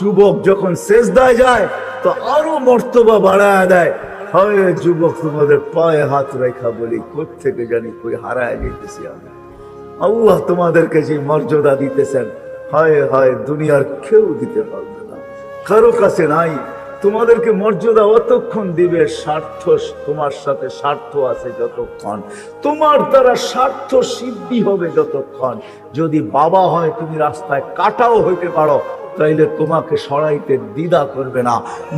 যুবক যখন সেজদায় যায় তো আরো মর্তবা বাড়ায় দেয়। হয় যুবক তোমাদের পায়ে হাত রেখা বলি কোত্থেকে জানি কই হারায় যেতেছি আমি। আল্লাহ তোমাদেরকে যে মর্যাদা দিতেছেন, হায় হায় দুনিয়ার কেউ দিতে পারবে না, কারো কাছে নাই। তোমাদেরকে মর্যাদা অতক্ষণ দিবে স্বার্থ, তোমার সাথে স্বার্থ আছে যতক্ষণ, তোমার দ্বারা স্বার্থ সিদ্ধি হবে যতক্ষণ। যদি বাবা হয় তুমি রাস্তায় কাটাও হইতে পারো, তাইলে তোমাকে সরাইতে দ্বিধা করবে না।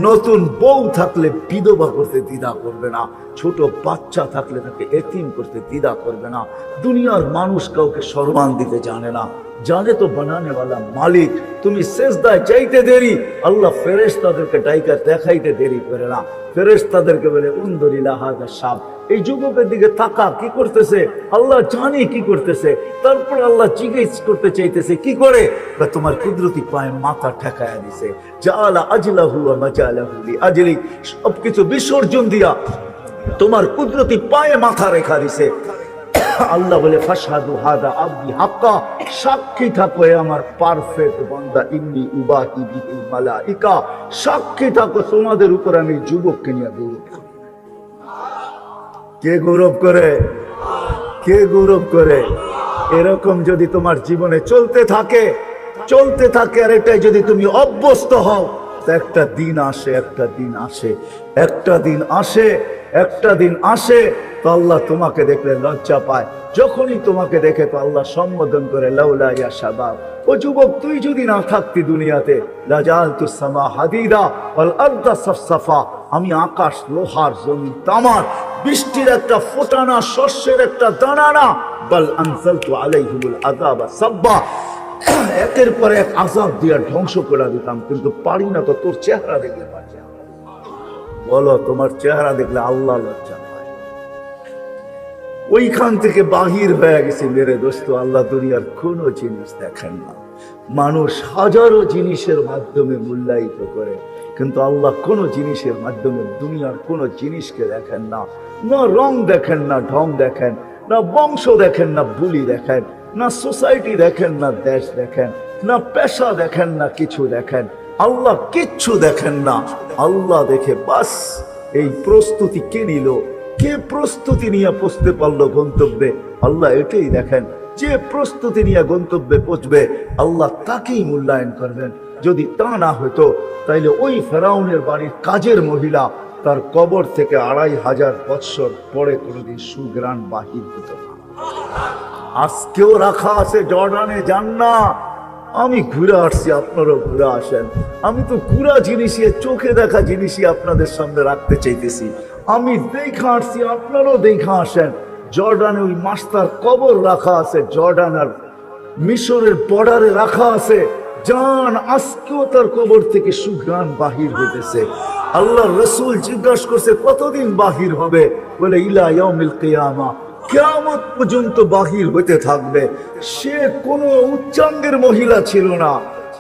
নতুন বউ থাকলে বিধবা করতে দ্বিধা করবে না। ছোট বাচ্চা থাকলে তাকে এতিম করতে দ্বিধা করবে না। দুনিয়ার মানুষ কাউকে সম্মান দিতে জানে না, জানে তো বানানেওয়ালা মালিক। তুমি সেজদায় চাইতে দেরি, আল্লাহ ফেরেশতাদেরকে ডাইকা দেখাইতে দেরি করে না। ফেরেশতাদেরকে বলে উনদুরিলা হাযা শাব, এই যুবকের দিকে তাকা, কি করতেছে? আল্লাহ জানে কি করতেছে। তারপর আল্লাহ জিজ্ঞেস করতে চাইতেছে কি করে? তোমার কুদরতি পায়ে মাথা ঠেকায়া দিছে। জাআলা আজলাহু ওয়া মাজালাহু লিআজলি, সবকিছু বিসর্জন দিয়া তোমার কুদরতি পায়ে মাথা রেখা দিছে। আল্লাহ বলে ফাশহাদু হাদা আবদি হাক্কা, সাক্ষী থাকো আমার পারফেক্ট বান্দা, ইন্নী উবাহি বিহিল মালাইকা, সাক্ষী থাকো তোমাদের উপর আমি যুবককে নিয়ে গৌরব করি। কে গৌরব করে? কে গৌরব করে? এরকম যদি তোমার জীবনে চলতে থাকে আর এটাই যদি তুমি অভ্যস্ত হও, একটা দিন আসে, একটা দিন আসে তো আল্লাহ তোমাকে দেখলে লজ্জা পায়। যখনই তোমাকে দেখে তো আল্লাহ সম্বোধন করে লাউলা ইয়া শাবাব, ও যুবক তুই যদি না থাকতি দুনিয়াতে, লাজালতুস সামা হাদিদা ওয়াল আরদা সাফসাফা, আমি আকাশ লোহার জমিন তামার, বৃষ্টির একটা ফোঁটা না, শস্যের একটা দানা না, বাল আনজালতু আলাইহিমুল আযাবা সাব্বা, একের পর এক আযাব দিয়ে ধ্বংস করে দিতাম। কিন্তু পারি না তো তোর চেহারা দেখলে পারি। বলো তোমার চেহারা দেখলে আল্লাহ লজ্জা পায়। ওইখান থেকে বাহির হয়ে গেছে মেরে দোস্ত। আল্লাহ দুনিয়ার কোন জিনিস দেখেন না। মানুষ হাজারো জিনিসের মাধ্যমে মূল্যায়িত করে, কিন্তু আল্লাহ কোন জিনিসের মাধ্যমে দুনিয়ার কোন জিনিসকে দেখেন না। না রং দেখেন, না ঢং দেখেন, না বংশ দেখেন, না বুলি দেখেন, না সোসাইটি দেখেন, না দেশ দেখেন, না পেশা দেখেন, না কিছু দেখেন। আল্লাহ কিচ্ছু দেখেন না। আল্লাহ দেখে বাস এই প্রস্তুতি কে নিল, কে প্রস্তুতি নিয়ে পৌঁছতে পারলো গন্তব্যে, আল্লাহ এটাই দেখেন। যে প্রস্তুতি নিয়ে গন্তব্যে পৌঁছবে আল্লাহ তাকেই মূল্যায়ন করবেন। যদি তা না হতো তাইলে ওই ফেরাউনের বাড়ির কাজের মহিলা তার কবর থেকে 2500 বৎসর পরে কোনোদিন সুগ্রাণ বাহির হতো না। আজকেও রাখা আছে জর্ডানে, যান না। আমি ঘুরে আসছি, আপনারাও ঘুরে আসেন। আমি তো ঘুরা জিনিসই, চোখে দেখা জিনিসই আপনাদের সামনে রাখতে চাইতেছি। আমি দেখা আসছি, আপনারাও দেখা আসেন। জর্ডানে ওই মাস্টার কবর রাখা আছে, জর্ডান আর মিশরের বর্ডারে রাখা আছে। জান আজকেও তার কবর থেকে সুঘ্রাণ বাহির হইতেছে। আল্লাহ রসুল জিজ্ঞাসা করছে কতদিন বাহির হবে? বলে ইলা ইয়াউমিল কিয়ামা, কিয়ামত পর্যন্ত বাহির হইতে থাকবে। সে কোনো উচ্চাঙ্গের মহিলা ছিল না,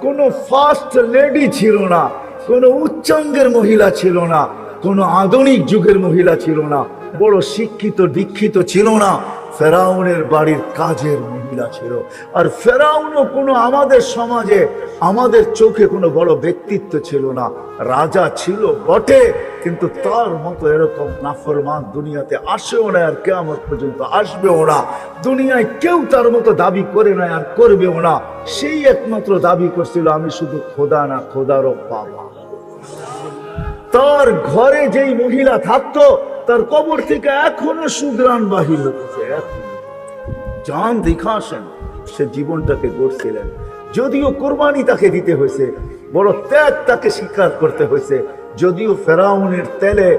কোনো ফার্স্ট লেডি ছিল না, কোনো উচ্চাঙ্গের মহিলা ছিল না, কোনো আধুনিক যুগের মহিলা ছিল না, বড় শিক্ষিত দীক্ষিত ছিল না। ফেরাউনের বাড়ির কাজের মহিলা ছিল। আর ফেরাউনও কোনো আমাদের সমাজে, আমাদের চোখে কোনো বড় ব্যক্তিত্ব ছিল না। রাজা ছিল বটে, কিন্তু তার মতো এরকম নাফরমান দুনিয়াতে আসেও না, আর কিয়ামত পর্যন্ত আসবেও না। দুনিয়ায় কেউ তার মতো দাবি করে না, আর করবেও না। সেই একমাত্র দাবি করছিল আমি শুধু খোদা না, খোদারও বাবা। তার ঘরে যেই মহিলা থাকতো তার কবর থেকে এখনো সুগ্রাণ বাহির হতেছে। জান দেখা আসেন, সে জীবনটাকে গড়ছিলেন। যদিও কোরবানি তাকে দিতে হয়েছে, বড় ত্যাগ তাকে স্বীকার করতে হয়েছে। যদিও ফেরাউনের তেলে,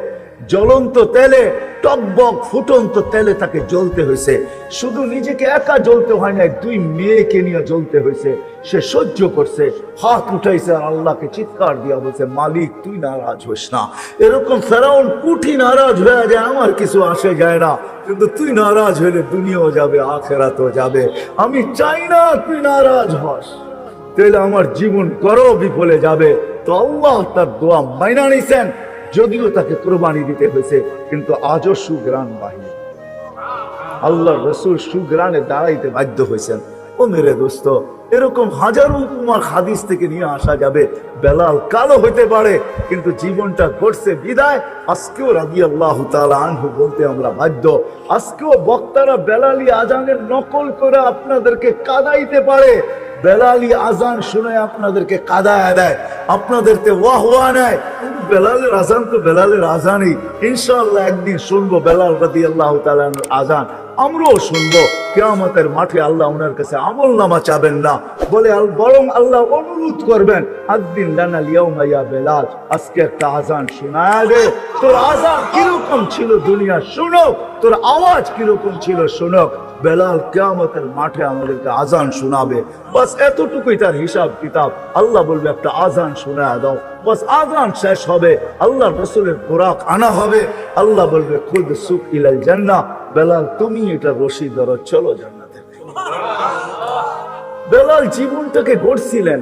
জ্বলন্ত তেলে, টকবক ফুটন্ত তেলে তাকে জ্বলতে হয়েছে। শুধু নিজেকে একা জ্বলতে হয় না, 2 মেয়েকে নিয়ে জ্বলতে হয়েছে। সে সহ্য করছে, হাত উঠাইছে আর আল্লাহকে চিৎকার দিয়া বলছে, মালিক তুই নারাজ হইস না। এরকম ফেরাউন কুঠি নারাজ হয়ে যায়, আমার কিছু আসে যায় না, কিন্তু তুই নারাজ হইলে দুনিয়াও যাবে, আখিরাতও যাবে। আমি চাই না তুই নারাজ হস, তাহলে আমার জীবন করো বিফলে যাবে। তো আল্লাহ তার দোয়া মাইনা নিছেন। যদিও তাকে কোরবানি দিতে হয়েছে, কিন্তু আজও সুগ্রাণ বাহির। আল্লাহ রসুল সুগ্রাণে দাঁড়াইতে বাধ্য হয়েছেন। ও মেরে দোস্ত, এরকম হাজারো উপমা হাদিস থেকে নিয়ে আসা যাবে। বেলাল কালো হইতে পারে, কিন্তু জীবনটা ঘটছে বিদায় আজকেও রাদিয়াল্লাহু তাআলা আনহু বলতে আমরা বাধ্য। আজকেও বক্তারা বেলালি আজানের নকল করে আপনাদেরকে কাঁদাইতে পারে। বেলালি আজান শুনে আপনাদেরকে কাঁদায় দেয়, আপনাদেরকে ওয়াহ ওয়াহ নেয়। বেলালের আজান তো বেলালের আজানই। ইনশাআল্লাহ একদিন শুনবো বেলাল রাদিয়াল্লাহু তাআলার আজান, আমরাও শুনবো। কিয়ামতের মাঠে আল্লাহ ওনার কাছে আমল নামা চাবেন না, বলে বরং আল্লাহ অনুরোধ করবেন, আদ্দিন লানা লিয়াউমা ইয়া বেলাল, আজকে একটা আজান শোনায় দে। তোর আজান কিরকম ছিল দুনিয়া শুনো, তোর আওয়াজ কিরকম ছিল শুনো। বেলাল কিয়ামতের মাঠে আমাদেরকে আজান শোনাবে। বাস এতটুকুই তার হিসাব কিতাব। আল্লাহ বলবে একটা আজান শোনায় দাও, বাস আজান শেষ হবে, আল্লাহ রসুলের পোরাক আনা হবে। আল্লাহ বলবে খুদ সুক ইলাল জান্নাহ, বেলাল তুমি এটা রশি ধরো, চলো জান্নাতে। বেলাল জীবনটাকে গড়ছিলেন,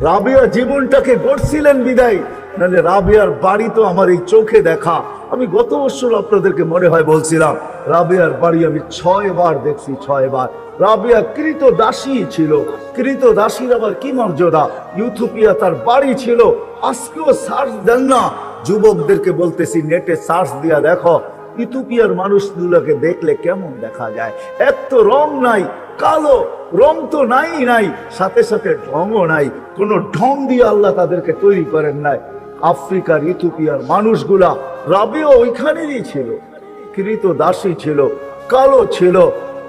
রাবিয়া জীবনটাকে গড়ছিলেন বিদায়, নাহলে রাবিয়ার বাড়ি তো আমার এই চোখে দেখা। আমি গত বছর আপনাদেরকে মনে হয় বলছিলাম, রাবিয়ার বাড়ি আমি 6 বার দেখছি, 6 বার। রাবিয়া কৃত দাসী ছিল। কৃত দাসীর আবার কি মর্যাদা। ইউথোপিয়া তার বাড়ি ছিল। আজকেও সার্চ দেন না, যুবকদেরকে বলতেছি নেটে সার্চ দিয়া দেখো ইথিওপিয়ার মানুষগুলোকে দেখলে কেমন দেখা যায়। এক তো রং নাই, কালো রং তো নাই, সাথে সাথে ঢংও নাই। কোন ঢং দিয়ে আল্লাহ তাদেরকে তৈরি করেন নাই। আফ্রিকার ইথিওপিয়ার মানুষগুলা, রাবিও ওইখানেরই ছিল, কৃত দাসী ছিল, কালো ছিল।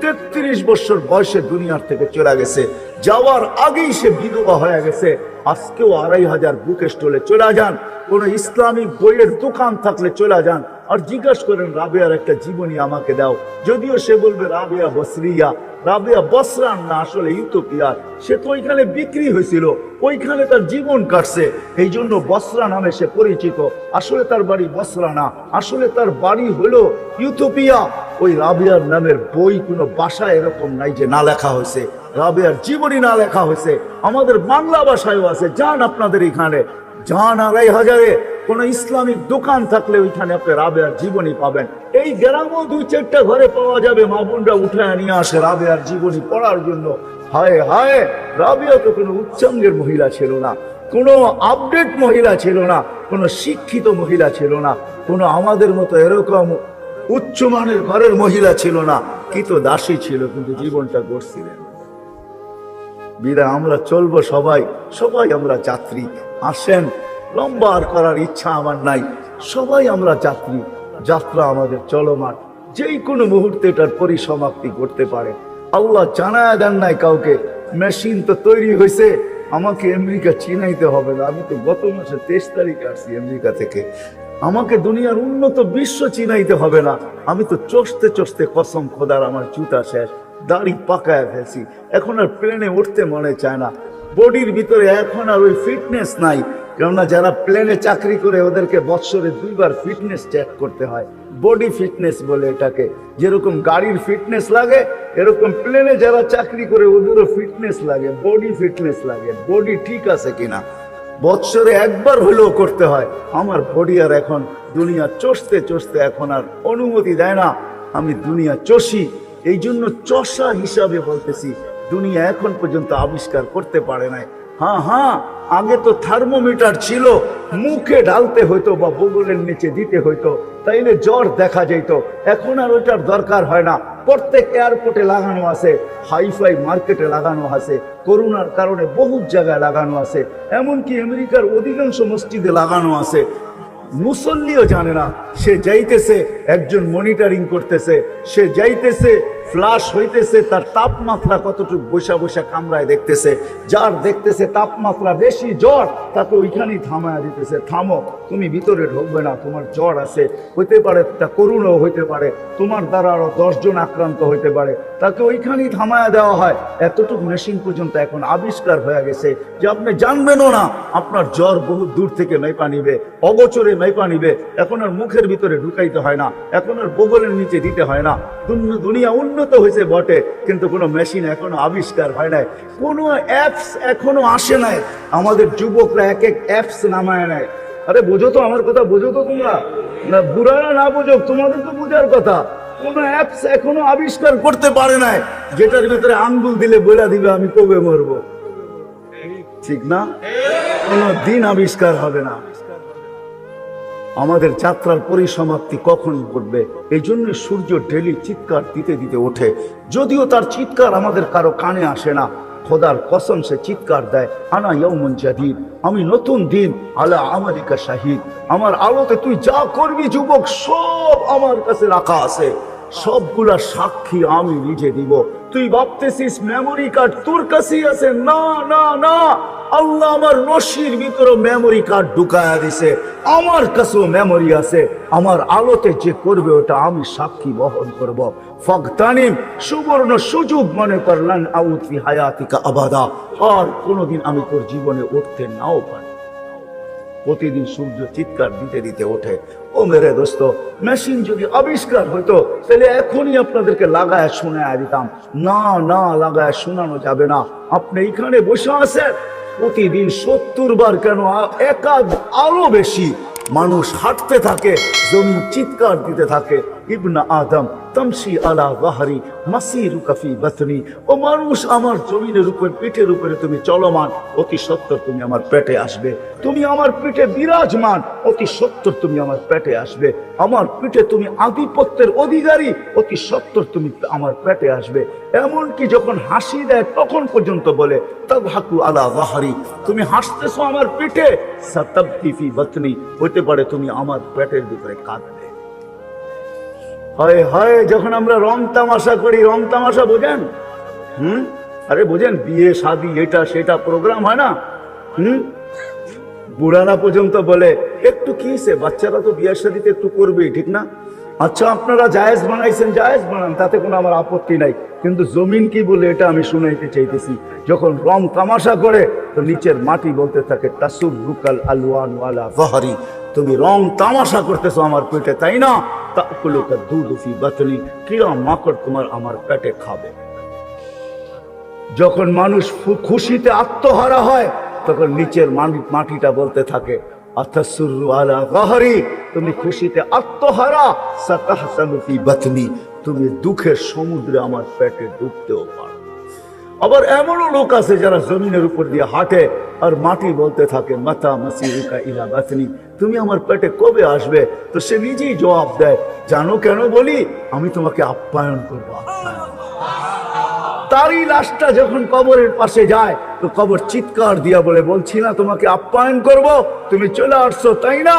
33 বছর বয়সে দুনিয়ার থেকে চলে গেছে, যাওয়ার আগেই সে বিধবা হয়ে গেছে। আজকেও 2500 বুক স্টলে চলে যান, কোন ইসলামিক বইয়ের দোকান থাকলে চলে যান, আর জিজ্ঞাসা করেন রাবিয়ার একটা জীবনী আমাকে দাও। যদিও সে বলবে রাবিয়া বসরিয়া, রাবিয়া বসরান না, আসলে ইথিওপিয়ার। সে তো ওইখানে বিক্রি হয়েছিল, ওইখানে তার জীবন কাটছে, এই জন্য বসরা নামে সে পরিচিত। আসলে তার বাড়ি বসরা না, আসলে তার বাড়ি হলো ইথিওপিয়া। ওই রাবিয়ার নামের বই কোনো ভাষায় এরকম নাই যে না লেখা হয়েছে, রাবিয়ার জীবনী না লেখা হয়েছে। আমাদের বাংলা ভাষায়ও আছে, যান আপনাদের এখানে, যান 2500-এ কোন ইসলামিক দোকান থাকলে ওইখানে আপনি রাবিয়ার জীবনী পাবেন। এই গ্রামেও 2-4টা ঘরে পাওয়া যাবে, মা বোনরা উঠে নিয়ে আসে রাবিয়ার জীবনী পড়ার জন্য। হায় হায়, রাবিয়া তো কোনো উচ্চাঙ্গের মহিলা ছিল না, কোনো আপডেট মহিলা ছিল না, কোনো শিক্ষিত মহিলা ছিল না, কোনো আমাদের মতো এরকম উচ্চমানের ঘরের মহিলা ছিল না, কিন্তু দাসী ছিল, কিন্তু জীবনটা গড়ছিলেন। বিদায় আমরা চলবো সবাই, সবাই আমরা যাত্রী। আসেন, লম্বা আর করার ইচ্ছা আমার নাই, সবাই আমরা যাত্রী, যাত্রা আমাদের চলমান। যেই কোনো মুহূর্তে এটার পরিসমাপ্তি করতে পারে। আল্লাহ জানায় দেন নাই কাউকে, মেশিন তো তৈরি হয়েছে, আমাকে আমেরিকা চিনাইতে হবে না। আমি তো গত মাসে 23 তারিখে আসছি আমেরিকা থেকে, আমাকে দুনিয়ার উন্নত বিশ্ব চিনাইতে হবে না। আমি তো চষতে চষতে কসম খোদার আমার জুতা শেষ, দাড়ি পাকায় ফেলছি, এখন আর প্লেনে উঠতে মনে চায় না। বডির ভিতরে এখন আর ওই ফিটনেস নাই, কেননা যারা প্লেনে চাকরি করে ওদেরকে বৎসরে 2 বার ফিটনেস চেক করতে হয়, বডি ফিটনেস বলে এটাকে। যেরকম গাড়ির ফিটনেস লাগে, এরকম প্লেনে যারা চাকরি করে ওদেরও ফিটনেস লাগে, বডি ফিটনেস লাগে, বডি ঠিক আছে কিনা বৎসরে 1 বার হলেও করতে হয়। আমার বডি আর এখন দুনিয়া চষতে চষতে এখন আর অনুমতি দেয় না, আমি দুনিয়া চষি। এই জন্য চষা হিসাবে বলতেছি, দুনিয়া এখন পর্যন্ত আবিষ্কার করতে পারে নাই। হ্যাঁ, আগে তো থার্মোমিটার ছিল, মুখে ঢালতে হইতো বা বগলের নিচে দিতে হইতো, তাইলে জ্বর দেখা যেত। এখন আর ওইটার দরকার হয় না, প্রত্যেক এয়ারপোর্টে লাগানো আছে, হাইফাই মার্কেটে লাগানো আছে, করোনার কারণে বহু জায়গায় লাগানো আছে, এমনকি আমেরিকার অধিকাংশ মসজিদে লাগানো আছে। মুসল্লিও জানে না, সে যাইতেছে, একজন মনিটরিং করতেছে, সে যাইতেছে, ফ্লাশ হইতেছে, তার তাপমাত্রা কতটুকু বসা বসা কামরায় দেখতেছে। যার দেখতেছে তাপমাত্রা বেশি, জ্বর, তাকে ওইখানেই থামায়া দিতেছে, থামো, তুমি ভিতরে ঢুকবে না, তোমার জ্বর আছে, হইতে পারে তা করুণও হইতে পারে, তোমার দ্বারা আরো 10 জন আক্রান্ত হইতে পারে, তাকে ওইখানেই থামায়া দেওয়া হয়। এতটুকু মেশিন পর্যন্ত এখন আবিষ্কার হয়ে গেছে যে আপনি জানবেনও না, আপনার জ্বর বহু দূর থেকে মেপা নিবে, অগোচরে মেপা নিবে। এখন আর মুখের ভিতরে ঢুকাইতে হয় না, এখন আর বগলের নিচে দিতে হয় না। দুনিয়া উন্নত হয়েছে বটে, কিন্তু কোনো মেশিন এখনো আবিষ্কার হয় নাই, কোনো অ্যাপস এখনো আসে নাই। আমাদের যুবকরা এক এক অ্যাপস নামায় নেয়। আরে বোঝো তো আমার কথা, বোঝো তো তোমরা, না বুড়ারা না বোঝো, তোমাদের তো বোঝার কথা। কোন অ্যাপস এখনো আবিষ্কার করতে পারে নাই যেটার ভিতরে আঙ্গুল দিলে বলে দিবে আমি কবে মরবো। ঠিক না? কোনো দিন আবিষ্কার হবে না। আমাদের যাত্রার পরিসমাপ্তি কখন ঘটবে? এই জন্য সূর্য ডেলি চিৎকার দিতে দিতে ওঠে, যদিও তার চিৎকার আমাদের কারো কানে আসে না। খোদার কসম সে চিৎকার দেয়, আনা ইয়াউমুন জাদীদ, আমি নতুন দিন, আলা আমালিকা শাহিদ, আমার আলোতে তুই যা করবি যুবক সব আমার কাছে রাখা আছে, সবগুলা সাক্ষী আমি নিজে দিব। তুই ভাবতেছিস মেমোরি কার্ড তোর কাছেই আছে? না না না, আল্লাহ আমার রশির ভিতরে মেমোরি কার্ড ঢুকায়া দিছে, আমার কাছেও মেমোরি আছে। আমার আলোতে যে করবে ওটা আমি সাক্ষী বহন করব। ফাগতানিম, সুবর্ণ সুযোগ মনে করলেন, আউতি হায়াতিকা আবাদা, আর কোনোদিন আমি তোর জীবনে উঠতে নাও পারি। প্রতিদিন সূর্য চিৎকার দিতে দিতে ওঠে। ও মেরে দোস্ত, মেশিন যদি আবিষ্কার হইতো তাহলে এখনই আপনাদেরকে লাগায় শোনায় দিতাম। না না, লাগায় শোনানো যাবে না। আপনি এখানে বসে আছেন, প্রতিদিন 70 বার কেন একাধ আরো বেশি মানুষ হাঁটতে থাকে, জমিন চিৎকার দিতে থাকে, ইবনা আদম তামশি আলা যাহরি মাসিরুকা ফি বাতনি, ও মানুষ আমার জমিনের উপর পিঠের উপরে তুমি চলমান, অতি সত্বর তুমি আমার পেটে আসবে। তুমি আমার পিঠে বিরাজমান, অতি সত্বর তুমি আমার পেটে আসবে। আমার পিঠে তুমি আধিপত্যের অধিকারী, অতি সত্বর তুমি আমার পেটে আসবে। এমনকি যখন হাসি দেয় তখন পর্যন্ত বলে, তাদহাকু আলা যাহরি, তুমি হাসতেছো আমার পিঠে, সাতাবকি ফি বাতনি, হতে পারে তুমি আমার পেটের ভিতরে কাঁদবে। হয় হয়, যখন আমরা রং তামাশা করি, রং তামাশা বোঝেন? আরে বোঝেন, বিয়ে শাদী এটা সেটা প্রোগ্রাম হয় না? বুড়ারা পর্যন্ত বলে একটু কি সে, বাচ্চারা তো বিয়ের শাদীতে একটু করবেই, ঠিক না? আচ্ছা, আপনারা জায়েজ বানাইছেন, জায়েজ বানান, তাতে কোনো আমার আপত্তি নাই, কিন্তু জমিন কি বলে এটা আমি শুনাইতে চাইতেছি। যখন রং তামাশা করে তো নিচের মাটি বলতে থাকে, তাসুররুকাল আলওয়ান ওয়ালা যাহরি, তুমি রং তামাশা করতেছো আমার পেটে, তাই না? তাকুলুকা দুধু ফি বাতনি, কিরা মাকড় তোমার আমার পেটে খাবে। যখন মানুষ খুশিতে আত্মহারা হয় তখন নিচের মাটিটা বলতে থাকে, আতাসুররু আলা যাহরি, তুমি খুশিতে আত্মহারা, সাতাহসানু ফি বাতনি, তুমি দুঃখের সমুদ্রে আমার পেটে ডুবতেও পারো। আবার এমনও লোক আছে যারা জমিনের উপর দিয়ে হাঁটে আর মাটি বলতে থাকে, মাতা মাসিরুকা ইলা বাতনি, তুমি আমার পেটে কবে আসবে? তো সে নিজেই জবাব দেয়, জানো কেন বলি? আমি তোমাকে আপ্যায়ন করবো, আপ্যায়ন। তারই লাশটা যখন কবরের পাশে যায় তো কবর চিৎকার দিয়া বলে, বলছি না তোমাকে আপ্যায়ন করব, তুমি চলে আসছো তাই না?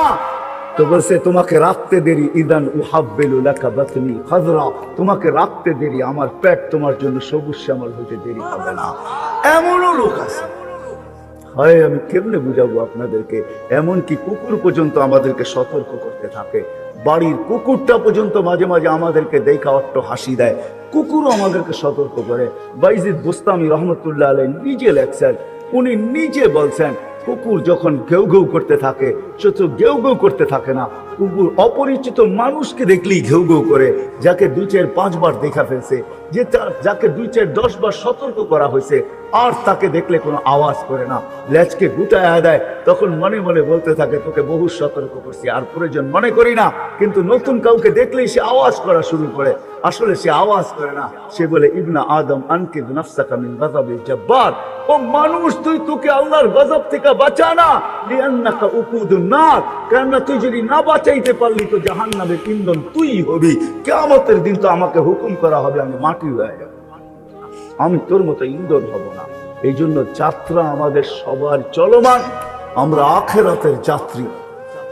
তো বলছে, তোমাকে রাখতে দেরি, ইদান উহাব্বিলু লাকা বাতনি খাযরা, তোমাকে রাখতে দেরি, আমার পেট তোমার জন্য সবুজ শ্যামল হতে দেরি হবে না। এমনও লোক আছে। হয় আমি কেমনে বুঝাবো আপনাদেরকে? এমনকি কুকুর পর্যন্ত আমাদেরকে সতর্ক করতে থাকে। বাড়ির কুকুরটা পর্যন্ত মাঝে মাঝে আমাদেরকে দেখা অট্ট হাসি দেয়, কুকুরও আমাদেরকে সতর্ক করে। বাইজিদ বুস্তামি রহমতুল্লাহ আলাইহি নিজে লেখছেন, উনি নিজে বলছেন, কুকুর যখন ঘেউ ঘেউ করতে থাকে, শুধু ঘেউ ঘেউ করতে থাকে না, কুকুর অপরিচিত মানুষকে দেখলেই ঘেউ ঘেউ করে, যাকে 2-4-5 বার দেখা ফেলছে, যাকে 2-4-10 বার সতর্ক করা হয়েছে, আর তাকে দেখলে কোনো আওয়াজ করে না, লেজকে গুটায়া দেয়। তখন মনে মনে বলতে থাকে, তোকে বহু সতর্ক করছি, আর প্রয়োজন মনে করি না। কিন্তু নতুন কাউকে দেখলেই সে আওয়াজ করা শুরু করে। আসলে সে আওয়াজ করে না, সে বলে, ইবনা আদম আনকিদ নাফসাকা মিন গাযাবিল জাব্বার, ও মানুষ, তোকে আল্লাহর গজব থেকে বাঁচা না, লিআন্নাকা উকুদুন নার, কেননা তুই যদি না বাঁচাইতে পারলি তো জাহান্নামের ইন্ধন তুই হবি। কিয়ামতের দিন তো আমাকে হুকুম করা হবে, আমি মাটি হয়ে যাব, আমি তোর মতো ইন্ধন হব না। এই জন্য যাত্রা আমাদের সবার চলমান, আমরা আখিরাতের যাত্রী,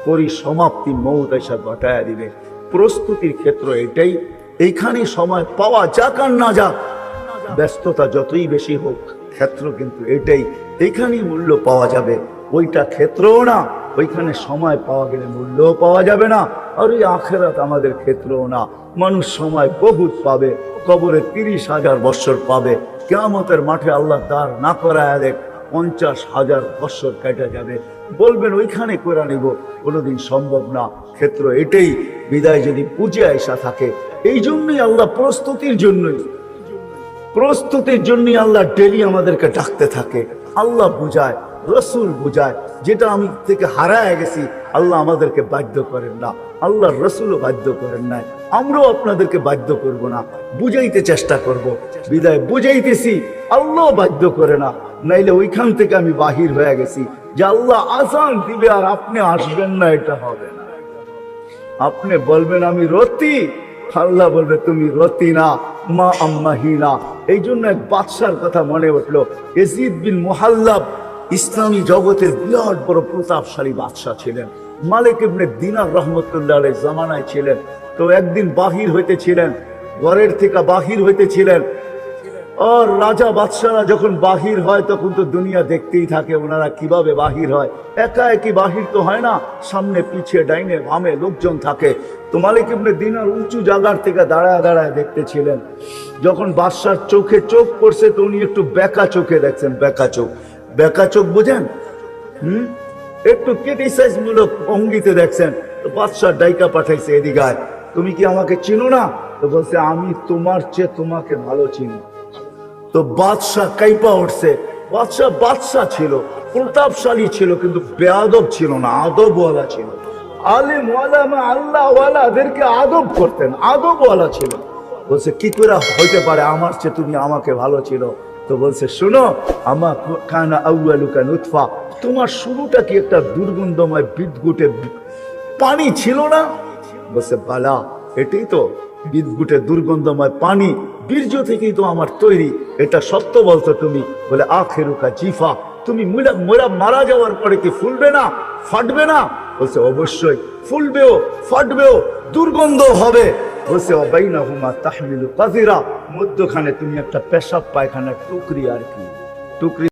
পরিসমাপ্তি মউত এসে ঘটায়া দিবে। প্রস্তুতির ক্ষেত্র এটাই, এইখানে সময় পাওয়া যাক আর না যাক, ব্যস্ততা যতই বেশি হোক, ক্ষেত্র কিন্তু এটাই, এইখানেই মূল্য পাওয়া যাবে। ওইটা ক্ষেত্রও না, ওইখানে সময় পাওয়া গেলে মূল্যও পাওয়া যাবে না। আর ওই আখিরাত আমাদের ক্ষেত্রও না। মানুষ সময় বহুত পাবে, কবরে 30,000 বৎসর পাবে, কিয়ামতের মাঠে আল্লাহ দাঁড় না করায় দেখ 50,000 বৎসর কেটে যাবে, বলবেন ওইখানে করে নিব, কোনোদিন সম্ভব না। ক্ষেত্র এটাই, বিদায় যদি পুজে আইসা থাকে। এই জন্যই আল্লাহ প্রস্তুতির জন্যই আল্লাহ ডেলি আমাদেরকে ডাকতে থাকে। আল্লাহ বুঝায়, রসুল বুঝায়, যেটা আমি থেকে হারায় গেছি আল্লাহ আমাদেরকে বাধ্য করেন না, আল্লাহর রসুলও বাধ্য করেন নাই, আমরাও আপনাদেরকে বাধ্য করব না, বুঝাইতে চেষ্টা করব। বিদায় বুঝাইতেছি, আল্লাহ বাধ্য করে না, নাইলে ওইখান থেকে আমি বাহির হয়ে গেছি যে আল্লাহ আজান দিবে আর আপনি আসবেন না, এটা হবে না। আপনি বলবেন আমি রতি, আল্লাহ বলবে তুমি রতি না, মা আম্মাহি না। এই জন্য এক বাদশার কথা মনে উঠলো, ইয়াজিদ বিন মুহাল্লাব ইসলামী জগতের বিরাট বড় প্রতাপশালী বাদশাহ ছিলেন, মালিক ইবনে দিনার রহমতুল্লাহ আলাইহির জামানায় ছিলেন। তো একদিন বাহির হইতেছিলেন, ঘরের থেকে বাহির হইতেছিলেন। আর রাজা বাদশারা যখন বাহির হয় তখন তো দুনিয়া দেখতেই থাকে ওনারা কিভাবে বাহির হয়। একা একই বাহির তো হয় না, সামনে পিছিয়ে ডাইনে বামে লোকজন থাকে। তো মালিক ইবনে দিনার উঁচু জায়গার থেকে দাঁড়ায় দাঁড়ায় দেখতেছিলেন। যখন বাদশার চোখে চোখ পড়ছে তো উনি একটু বেকা চোখে দেখছেন। বেকা চোখ, বেকা চোখ বুঝেন? একটু ক্রিটিসাইজ মূলক ভঙ্গিতে দেখছেন। তো বাদশাহ ডাইকা পাঠাইছে, এদিকে আয়, তুমি কি আমাকে চিনো না? তো বলছে আমি তোমার চেয়ে তোমাকে ভালো চিনি। তো বাদশাহ কাইপা উঠছে। বাদশাহ ছিল, প্রতাপশালী ছিল, কিন্তু বেয়াদব ছিল না, আদবওয়ালা ছিল। আলেম ওয়ালামা আল্লাহ ওয়ালাদেরকে আদব করতেন, আদবওয়ালা ছিল। বলছে কি করে হইতে পারে আমার চেয়ে তুমি আমাকে ভালো ছিল? তো বলছে শোনো, আমা কানা আউয়ালুকা নুতফা, তোমার শুরুটা কি একটা দুর্গন্ধময় বিদগুটে পানি ছিল না? বলছে বালা, এটাই তো বিদগুটে দুর্গন্ধময় পানি, বীর্য থেকেই তো আমার তৈরি, এটা সত্য বলতো তুমি? বলে আখেরুকা জিফা, তুমি মারা যাওয়ার পরে কি ফুলবে না, ফাটবে না? বলছে অবশ্যই ফুলবেও, ফাটবেও, দুর্গন্ধ হবে। বলছে অবাইনাহুমা তাহমিলু কাযিরা, মধ্যখানে তুমি একটা পেশাব পায়খানার টুকরি, আর কি টুকরি।